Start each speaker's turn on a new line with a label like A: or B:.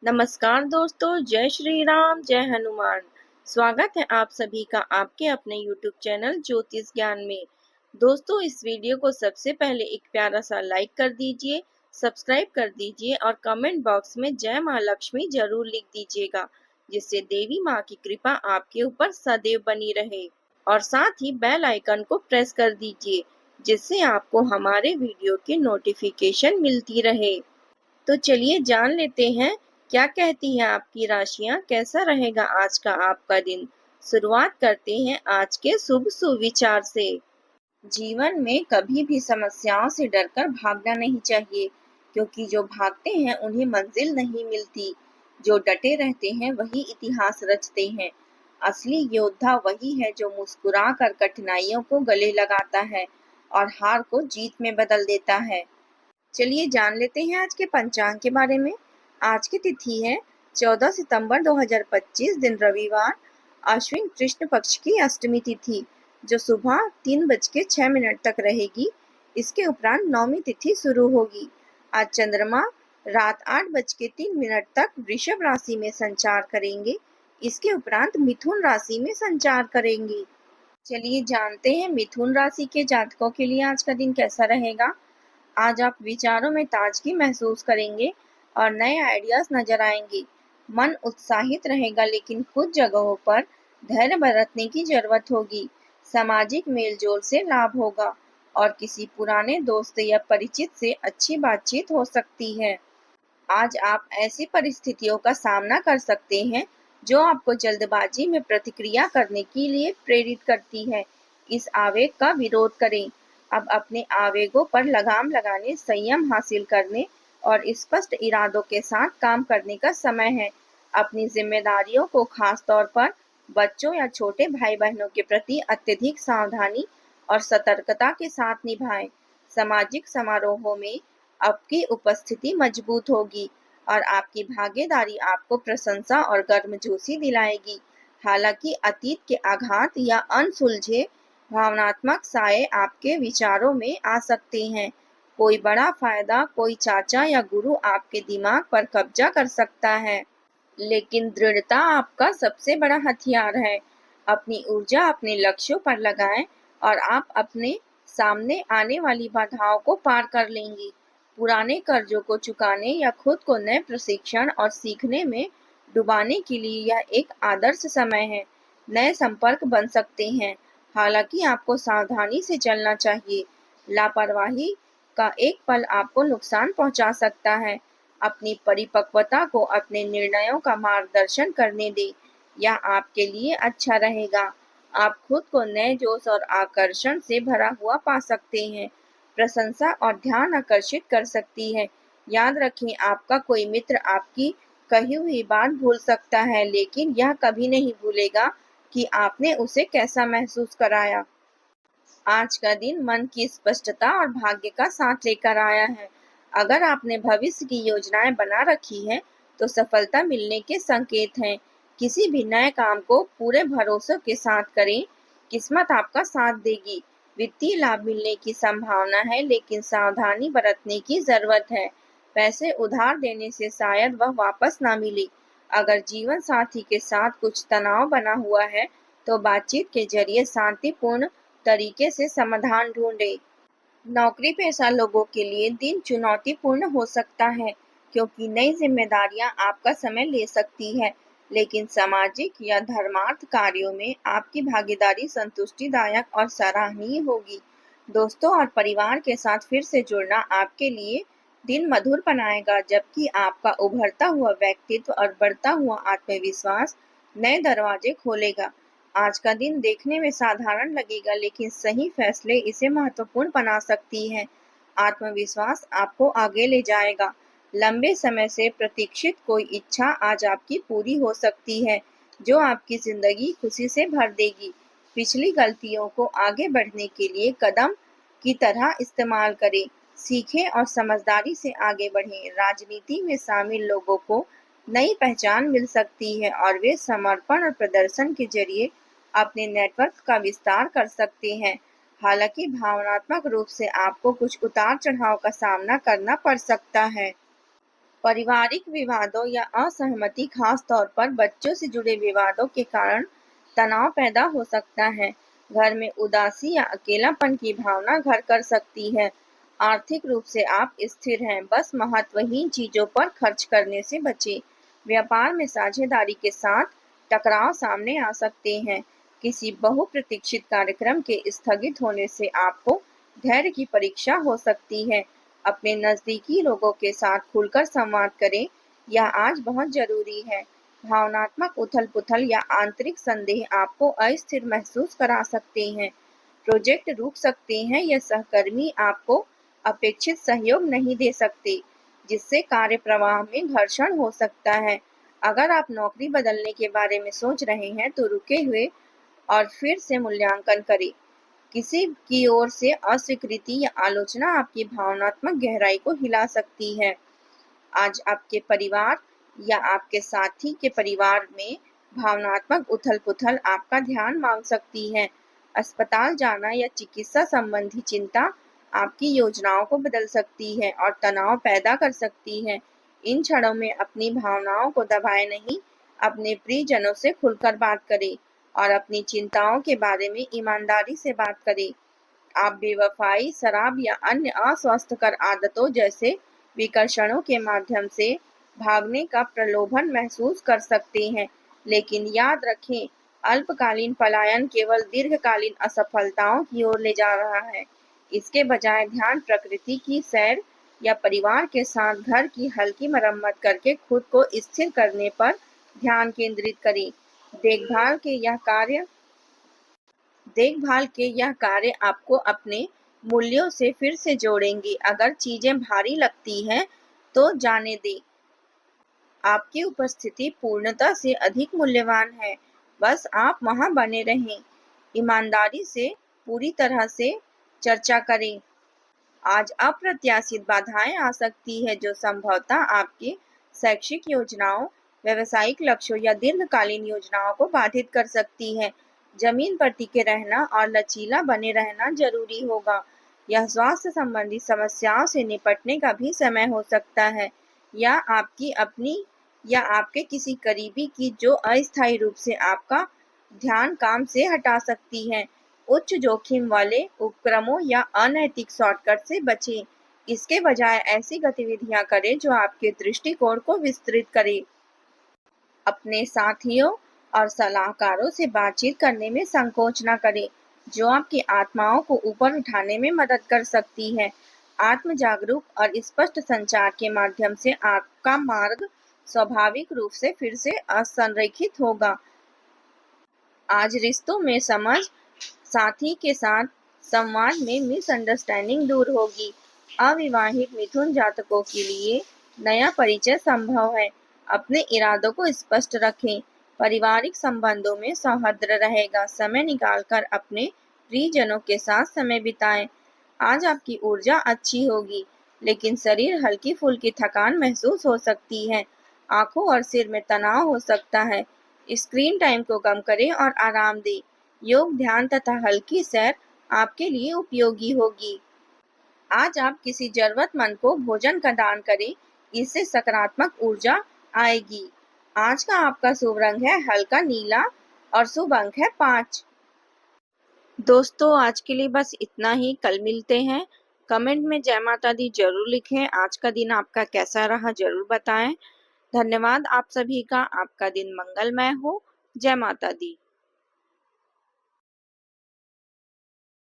A: नमस्कार दोस्तों, जय श्री राम, जय हनुमान। स्वागत है आप सभी का आपके अपने YouTube चैनल ज्योतिष ज्ञान में। दोस्तों, इस वीडियो को सबसे पहले एक प्यारा सा लाइक कर दीजिए, सब्सक्राइब कर दीजिए और कमेंट बॉक्स में जय माँ लक्ष्मी जरूर लिख दीजिएगा, जिससे देवी माँ की कृपा आपके ऊपर सदैव बनी रहे। और साथ ही बेल आइकन को प्रेस कर दीजिए, जिससे आपको हमारे वीडियो की नोटिफिकेशन मिलती रहे। तो चलिए जान लेते हैं क्या कहती हैं आपकी राशियां, कैसा रहेगा आज का आपका दिन। शुरुआत करते हैं आज के शुभ सुविचार से। जीवन में कभी भी समस्याओं से डरकर भागना नहीं चाहिए, क्योंकि जो भागते हैं उन्हें मंजिल नहीं मिलती। जो डटे रहते हैं वही इतिहास रचते हैं। असली योद्धा वही है जो मुस्कुरा कर कठिनाइयों को गले लगाता है और हार को जीत में बदल देता है। चलिए जान लेते हैं आज के पंचांग के बारे में। आज की तिथि है 14 सितंबर 2025, दिन रविवार, अश्विन कृष्ण पक्ष की अष्टमी तिथि, जो सुबह 3:06 तक रहेगी। इसके उपरांत नौमी तिथि शुरू होगी। आज चंद्रमा रात 8:03 तक वृषभ राशि में संचार करेंगे। इसके उपरांत मिथुन राशि में संचार करेंगे। चलिए जानते हैं मिथुन राशि के जातकों के लिए आज का दिन कैसा रहेगा। आज आप विचारों में ताजगी महसूस करेंगे और नए आइडियाज नजर आएंगे। मन उत्साहित रहेगा, लेकिन कुछ जगहों पर धैर्य बरतने की जरूरत होगी। सामाजिक मेलजोल से लाभ होगा और किसी पुराने दोस्त या परिचित से अच्छी बातचीत हो सकती है। आज आप ऐसी परिस्थितियों का सामना कर सकते हैं जो आपको जल्दबाजी में प्रतिक्रिया करने के लिए प्रेरित करती है। इस आवेग का विरोध करें। अब अपने आवेगों पर लगाम लगाने, संयम हासिल करने और स्पष्ट इरादों के साथ काम करने का समय है। अपनी जिम्मेदारियों को, खास तौर पर बच्चों या छोटे भाई बहनों के प्रति अत्यधिक सावधानी और सतर्कता के साथ निभाएं। सामाजिक समारोहों में आपकी उपस्थिति मजबूत होगी और आपकी भागीदारी आपको प्रशंसा और गर्मजोशी दिलाएगी। हालांकि अतीत के आघात या अनसुलझे भावनात्मक साये आपके विचारों में आ सकते हैं। कोई बड़ा फायदा, कोई चाचा या गुरु आपके दिमाग पर कब्जा कर सकता है, लेकिन दृढ़ता आपका सबसे बड़ा हथियार है। अपनी ऊर्जा अपने लक्ष्यों पर लगाएं और आप अपने सामने आने वाली बाधाओं को पार कर लेंगी। पुराने कर्जों को चुकाने या खुद को नए प्रशिक्षण और सीखने में डुबाने के लिए यह एक आदर्श समय है। नए संपर्क बन सकते हैं, हालांकि आपको सावधानी से चलना चाहिए। लापरवाही का एक पल आपको नुकसान पहुंचा सकता है। अपनी परिपक्वता को अपने निर्णयों का मार्गदर्शन करने दें, यह आपके लिए अच्छा रहेगा। आप खुद को नए जोश और आकर्षण से भरा हुआ पा सकते हैं। प्रशंसा और ध्यान आकर्षित कर सकती है। याद रखें, आपका कोई मित्र आपकी कही हुई बात भूल सकता है, लेकिन यह कभी नहीं भूलेगा कि आपने उसे कैसा महसूस कराया। आज का दिन मन की स्पष्टता और भाग्य का साथ लेकर आया है। अगर आपने भविष्य की योजनाएं बना रखी हैं, तो सफलता मिलने के संकेत हैं। किसी भी नए काम को पूरे भरोसे के साथ करें, किस्मत आपका साथ देगी। वित्तीय लाभ मिलने की संभावना है, लेकिन सावधानी बरतने की जरूरत है। पैसे उधार देने से शायद वह वापस ना मिले। अगर जीवन साथी के साथ कुछ तनाव बना हुआ है, तो बातचीत के जरिए शांतिपूर्ण तरीके से समाधान ढूंढे। नौकरी पेशा लोगों के लिए दिन चुनौतीपूर्ण हो सकता है, क्योंकि नई जिम्मेदारियां आपका समय ले सकती है, लेकिन सामाजिक या धर्मार्थ कार्यों में आपकी भागीदारी संतुष्टिदायक और सराहनीय होगी। दोस्तों और परिवार के साथ फिर से जुड़ना आपके लिए दिन मधुर बनाएगा, जबकि आपका उभरता हुआ व्यक्तित्व और बढ़ता हुआ आत्मविश्वास नए दरवाजे खोलेगा। आज का दिन देखने में साधारण लगेगा, लेकिन सही फैसले इसे महत्वपूर्ण बना सकती हैं। आत्मविश्वास आपको आगे ले जाएगा। लंबे समय से प्रतीक्षित कोई इच्छा आज आपकी पूरी हो सकती है, जो आपकी जिंदगी खुशी से भर देगी। पिछली गलतियों को आगे बढ़ने के लिए कदम की तरह इस्तेमाल करें। सीखें और समझदारी से आगे बढ़ें। राजनीति में शामिल लोगों को नई पहचान मिल सकती है और वे समर्पण और प्रदर्शन के जरिए अपने नेटवर्क का विस्तार कर सकते हैं। हालांकि भावनात्मक रूप से आपको कुछ उतार चढ़ाव का सामना करना पड़ सकता है। पारिवारिक विवादों या असहमति, खास तौर पर बच्चों से जुड़े विवादों के कारण तनाव पैदा हो सकता है। घर में उदासी या अकेलापन की भावना घर कर सकती है। आर्थिक रूप से आप स्थिर हैं, बस महत्वहीन चीजों पर खर्च करने से बचें। व्यापार में साझेदारी के साथ टकराव सामने आ सकते हैं। किसी बहुप्रतीक्षित कार्यक्रम के स्थगित होने से आपको धैर्य की परीक्षा हो सकती है। अपने नजदीकी लोगों के साथ खुलकर संवाद करें, यह आज बहुत जरूरी है। भावनात्मक उथल-पुथल या आंतरिक संदेह आपको अस्थिर महसूस करा सकते हैं। प्रोजेक्ट रुक सकते हैं या सहकर्मी आपको अपेक्षित सहयोग नहीं दे सकते, जिससे कार्य प्रवाह में घर्षण हो सकता है। अगर आप नौकरी बदलने के बारे में सोच रहे हैं, तो रुके हुए और फिर से मूल्यांकन करें। किसी की ओर से अस्वीकृति या आलोचना आपकी भावनात्मक गहराई को हिला सकती है। आज आपके परिवार या आपके साथी के परिवार में भावनात्मक उथल-पुथल आपका ध्यान मांग सकती है। अस्पताल जाना या चिकित्सा संबंधी चिंता आपकी योजनाओं को बदल सकती है और तनाव पैदा कर सकती है। इन क्षणों में अपनी भावनाओं को दबाए नहीं, अपने प्रियजनों से खुलकर बात करें और अपनी चिंताओं के बारे में ईमानदारी से बात करें। आप बेवफाई, शराब या अन्य अस्वास्थ्यकर आदतों जैसे विकर्षणों के माध्यम से भागने का प्रलोभन महसूस कर सकते हैं, लेकिन याद रखें, अल्पकालीन पलायन केवल दीर्घकालीन असफलताओं की ओर ले जा रहा है। इसके बजाय ध्यान प्रकृति की सैर या परिवार के साथ घर की हल्की मरम्मत करके खुद को स्थिर करने पर ध्यान केंद्रित करें। देखभाल के यह कार्य देखभाल के यह कार्य आपको अपने मूल्यों से फिर से जोड़ेंगे। अगर चीजें भारी लगती हैं, तो जाने दें। आपकी उपस्थिति पूर्णता से अधिक मूल्यवान है। बस आप वहां बने रहें। ईमानदारी से पूरी तरह से चर्चा करें। आज अप्रत्याशित बाधाएं आ सकती है, जो संभवतः आपके शैक्षिक योजनाओं, व्यावसायिक लक्ष्यों या दीर्घकालीन योजनाओं को बाधित कर सकती है। जमीन पर टिके रहना और लचीला बने रहना जरूरी होगा। यह स्वास्थ्य संबंधी समस्याओं से निपटने का भी समय हो सकता है, या आपकी अपनी या आपके किसी करीबी की, जो अस्थायी रूप से आपका ध्यान काम से हटा सकती है। उच्च जोखिम वाले उपक्रमों या अनैतिक शॉर्टकट से बचें। इसके बजाय ऐसी गतिविधियां करें जो आपके दृष्टिकोण को विस्तृत करें। अपने साथियों और सलाहकारों से बातचीत करने में संकोच न करें, जो आपकी आत्माओं को ऊपर उठाने में मदद कर सकती है। आत्म जागरूक और स्पष्ट संचार के माध्यम से आपका मार्ग स्वाभाविक रूप से फिर से असंरेखित होगा। आज रिश्तों में समझ, साथी के साथ संवाद में मिसअंडरस्टैंडिंग दूर होगी। अविवाहित मिथुन जातकों के लिए नया परिचय संभव है। अपने इरादों को स्पष्ट रखें। पारिवारिक संबंधों में सौहार्द रहेगा। समय निकालकर अपने प्रियजनों के साथ समय बिताएं। आज आपकी ऊर्जा अच्छी होगी, लेकिन शरीर हल्की फुल्की थकान महसूस हो सकती है। आंखों और सिर में तनाव हो सकता है। स्क्रीन टाइम को कम करें और आराम दें। योग, ध्यान तथा हल्की सैर आपके लिए उपयोगी होगी। आज आप किसी जरूरतमंद को भोजन का दान करें, इससे सकारात्मक ऊर्जा आएगी। आज का आपका शुभ रंग है हल्का नीला और शुभ अंक है 5। दोस्तों, आज के लिए बस इतना ही। कल मिलते हैं। कमेंट में जय माता दी जरूर लिखें। आज का दिन आपका कैसा रहा जरूर बताएं। धन्यवाद आप सभी का। आपका दिन मंगलमय हो। जय माता दी।